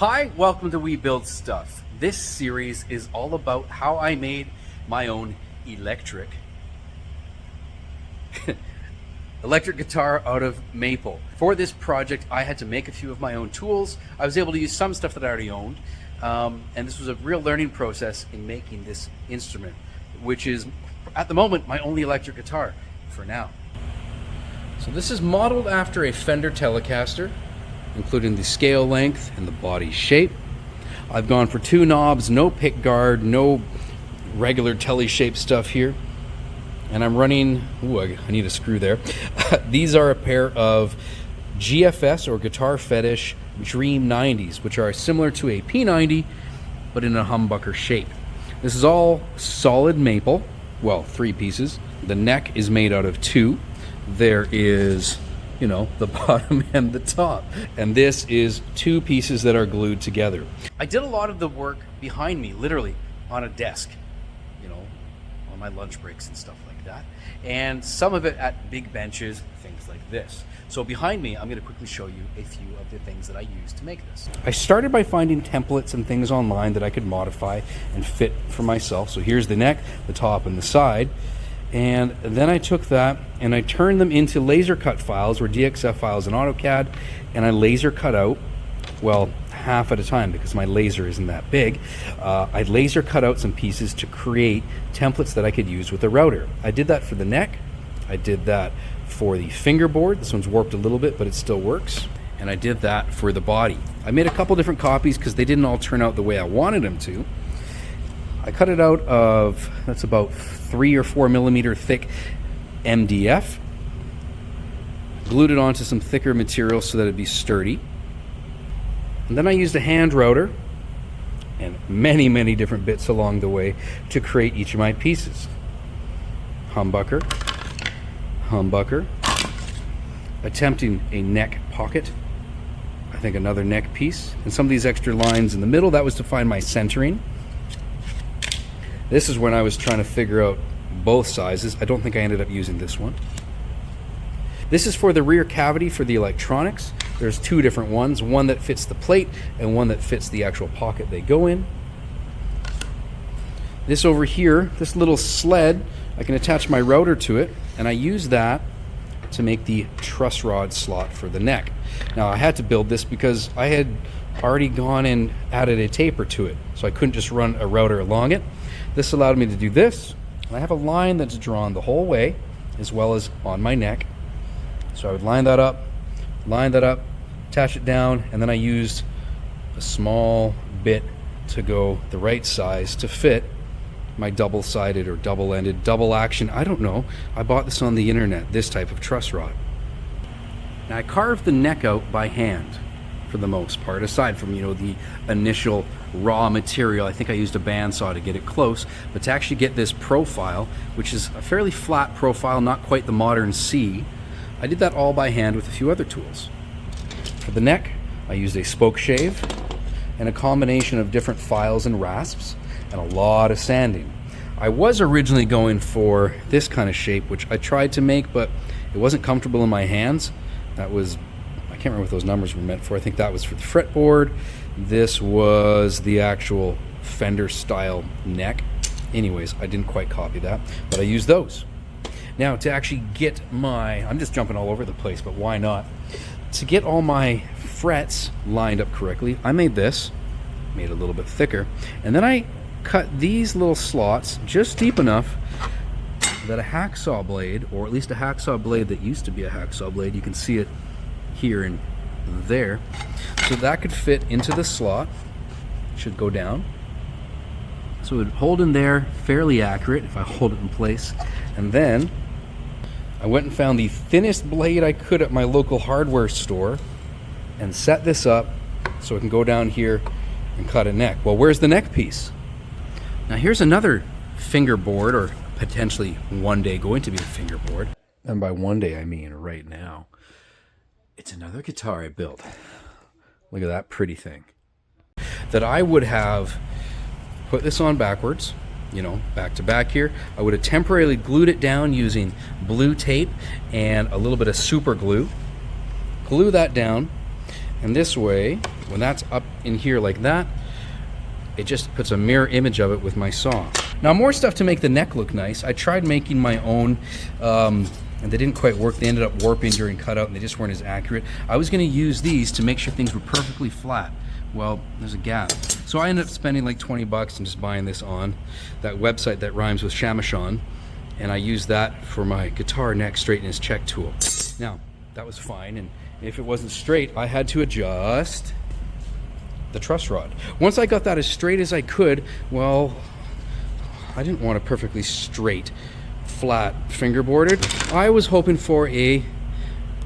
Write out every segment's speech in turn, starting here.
Hi, welcome to We Build Stuff. This series is all about how I made my own electric guitar out of maple. For this project, I had to make a few of my own tools. I was able to use some stuff that I already owned, and this was a real learning process in making this instrument, which is, at the moment, my only electric guitar for now. So this is modeled after a Fender Telecaster, including the scale length and the body shape. I've gone for 2 knobs, no pick guard, no regular telly shaped stuff here. And I'm running, I need a screw there. These are a pair of GFS or Guitar Fetish Dream 90s, which are similar to a P90, but in a humbucker shape. This is all solid maple, well, 3 pieces. The neck is made out of 2. There is, the bottom and the top. And this is 2 pieces that are glued together. I did a lot of the work behind me, literally on a desk, on my lunch breaks and stuff like that. And some of it at big benches, things like this. So behind me, I'm going to quickly show you a few of the things that I used to make this. I started by finding templates and things online that I could modify and fit for myself. So here's the neck, the top, and the side. And then I took that and I turned them into laser cut files or DXF files in AutoCAD, and I laser cut out, well, half at a time because my laser isn't that big. I laser cut out some pieces to create templates that I could use with the router. I did that for the neck. I did that for the fingerboard. This one's warped a little bit, but it still works. And I did that for the body. I made a couple different copies because they didn't all turn out the way I wanted them to. I cut it out of, that's about 3 or 4 millimeter thick MDF. Glued it onto some thicker material so that it'd be sturdy. And then I used a hand router and many different bits along the way to create each of my pieces. Humbucker, attempting a neck pocket, I think another neck piece, and some of these extra lines in the middle, that was to find my centering. This is when I was trying to figure out both sizes. I don't think I ended up using this one. This is for the rear cavity for the electronics. There's 2 different ones, one that fits the plate and one that fits the actual pocket they go in. This over here, this little sled, I can attach my router to it, and I use that to make the truss rod slot for the neck. Now I had to build this because I had already gone and added a taper to it, so I couldn't just run a router along it. This allowed me to do this, and I have a line that's drawn the whole way, as well as on my neck. So I would line that up, attach it down, and then I used a small bit to go the right size to fit my double-sided or double-ended, double action, I don't know. I bought this on the internet, this type of truss rod. Now I carved the neck out by hand for the most part, aside from, the initial raw material. I think I used a bandsaw to get it close, but to actually get this profile, which is a fairly flat profile, not quite the modern C, I did that all by hand with a few other tools. For the neck, I used a spoke shave and a combination of different files and rasps and a lot of sanding. I was originally going for this kind of shape, which I tried to make, but it wasn't comfortable in my hands. That was, I can't remember what those numbers were meant for. I think that was for the fretboard. This was the actual Fender style neck. Anyways, I didn't quite copy that, but I used those. Now to actually get I'm just jumping all over the place, but why not? To get all my frets lined up correctly, I made this, made it a little bit thicker, and then I cut these little slots just deep enough that a hacksaw blade, or at least a hacksaw blade that used to be a hacksaw blade, you can see it here and there, so that could fit into the slot. It should go down. So it would hold in there fairly accurate if I hold it in place. And then I went and found the thinnest blade I could at my local hardware store and set this up so it can go down here and cut a neck. Well, where's the neck piece? Now here's another fingerboard, or potentially one day going to be a fingerboard. And by one day I mean right now. It's another guitar I built. Look at that pretty thing. That I would have put this on backwards, back to back here. I would have temporarily glued it down using blue tape and a little bit of super glue. Glue that down, and this way When that's up in here like that, it just puts a mirror image of it with my saw. Now, more stuff to make the neck look nice. I tried making my own, and they didn't quite work. They ended up warping during cutout, and they just weren't as accurate. I was going to use these to make sure things were perfectly flat. Well, there's a gap. So I ended up spending like 20 bucks and just buying this on that website that rhymes with Shamashon, and I used that for my guitar neck straightness check tool. Now, that was fine, and if it wasn't straight, I had to adjust the truss rod. Once I got that as straight as I could, well, I didn't want a perfectly straight, flat fingerboarded. I was hoping for a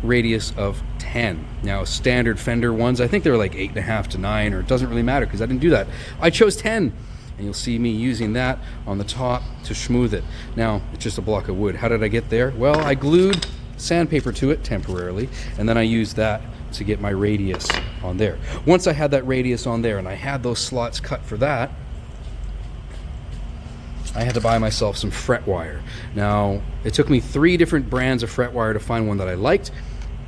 radius of 10. Now, standard Fender ones, I think they were like 8.5 to 9, or it doesn't really matter because I didn't do that. I chose 10, and you'll see me using that on the top to smooth it. Now, it's just a block of wood. How did I get there? Well, I glued sandpaper to it temporarily, and then I used that to get my radius on there. Once I had that radius on there and I had those slots cut for that, I had to buy myself some fret wire. Now, it took me 3 different brands of fret wire to find one that I liked.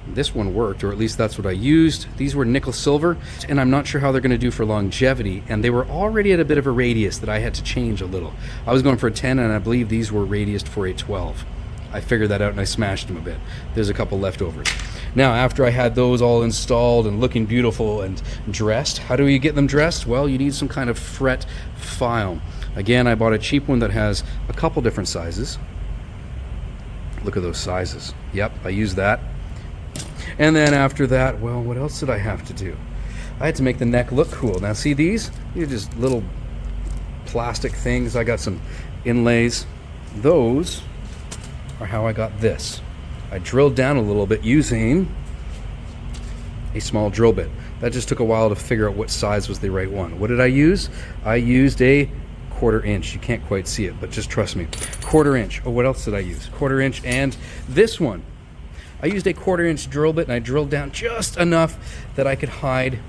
This one worked, or at least that's what I used. These were nickel silver, and I'm not sure how they're going to do for longevity, and they were already at a bit of a radius that I had to change a little. I was going for a 10, and I believe these were radiused for a 12. I figured that out and I smashed them a bit. There's a couple leftovers. Now, after I had those all installed and looking beautiful and dressed, how do you get them dressed? Well, you need some kind of fret file. Again, I bought a cheap one that has a couple different sizes. Look at those sizes. Yep, I used that. And then after that, well, what else did I have to do? I had to make the neck look cool. Now, see these? These are just little plastic things. I got some inlays. Those are how I got this. I drilled down a little bit using a small drill bit. That just took a while to figure out what size was the right one. What did I use? I used a 1/4 inch. You can't quite see it, but just trust me. 1/4 inch. Oh, what else did I use? 1/4 inch, and this one. I used a 1/4 inch drill bit, and I drilled down just enough that I could hide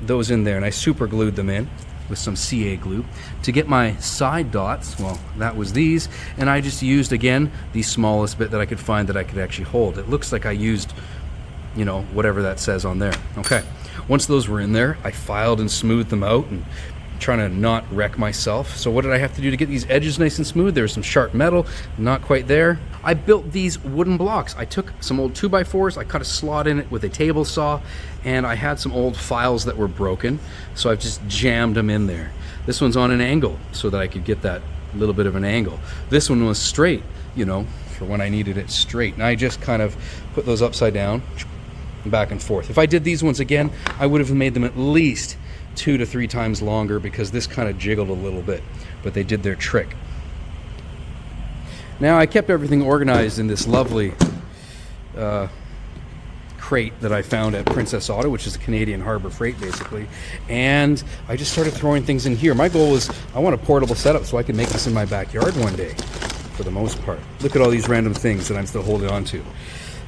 those in there, and I super glued them in with some CA glue. To get my side dots, well, that was these, and I just used, again, the smallest bit that I could find that I could actually hold. It looks like I used, you know, whatever that says on there. Okay, once those were in there, I filed and smoothed them out, and trying to not wreck myself. So what did I have to do to get these edges nice and smooth? There was some sharp metal, not quite there. I built these wooden blocks. I took some old 2x4s, I cut a slot in it with a table saw, and I had some old files that were broken, so I've just jammed them in there. This one's on an angle so that I could get that little bit of an angle. This one was straight, you know, for when I needed it straight. And I just kind of put those upside down, back and forth. If I did these ones again, I would have made them at least 2 to 3 times longer because this kind of jiggled a little bit, but they did their trick. Now, I kept everything organized in this lovely crate that I found at Princess Auto, which is a Canadian Harbor Freight basically, and I just started throwing things in here. My goal was I want a portable setup so I can make this in my backyard one day, for the most part. Look at all these random things that I'm still holding on to.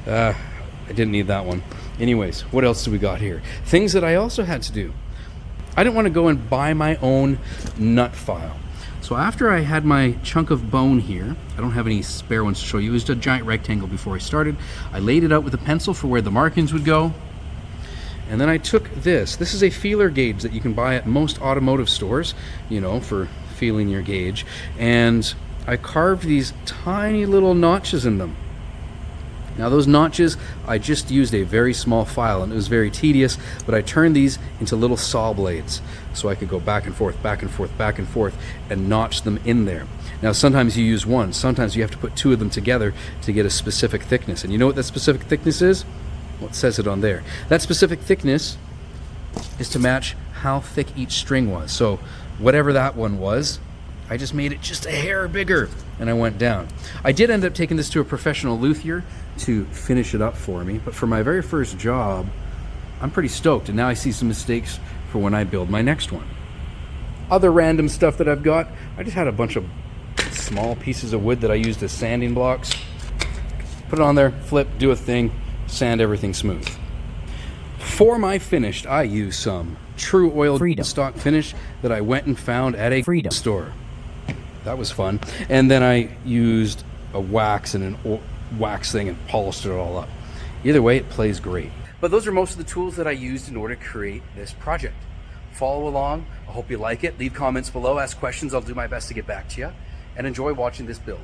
I didn't need that one. Anyways, what else do we got here? Things that I also had to do. I didn't want to go and buy my own nut file. So after I had my chunk of bone here, I don't have any spare ones to show you. It was a giant rectangle before I started. I laid it out with a pencil for where the markings would go. And then I took this. This is a feeler gauge that you can buy at most automotive stores, you know, for feeling your gauge. And I carved these tiny little notches in them. Now those notches, I just used a very small file, and it was very tedious, but I turned these into little saw blades so I could go back and forth, back and forth, back and forth, and notch them in there. Now sometimes you use one, sometimes you have to put 2 of them together to get a specific thickness. And you know what that specific thickness is? Well, it says it on there. That specific thickness is to match how thick each string was. So whatever that one was, I just made it just a hair bigger, and I went down. I did end up taking this to a professional luthier to finish it up for me, but for my very first job, I'm pretty stoked, and now I see some mistakes for when I build my next one. Other random stuff that I've got, I just had a bunch of small pieces of wood that I used as sanding blocks. Put it on there, flip, do a thing, sand everything smooth. For my finished, I used some True Oil stock finish that I went and found at a store. That was fun. And then I used a wax and an wax thing and polished it all up. Either way, it plays great. But those are most of the tools that I used in order to create this project. Follow along. I hope you like it. Leave comments below, ask questions. I'll do my best to get back to you. And enjoy watching this build.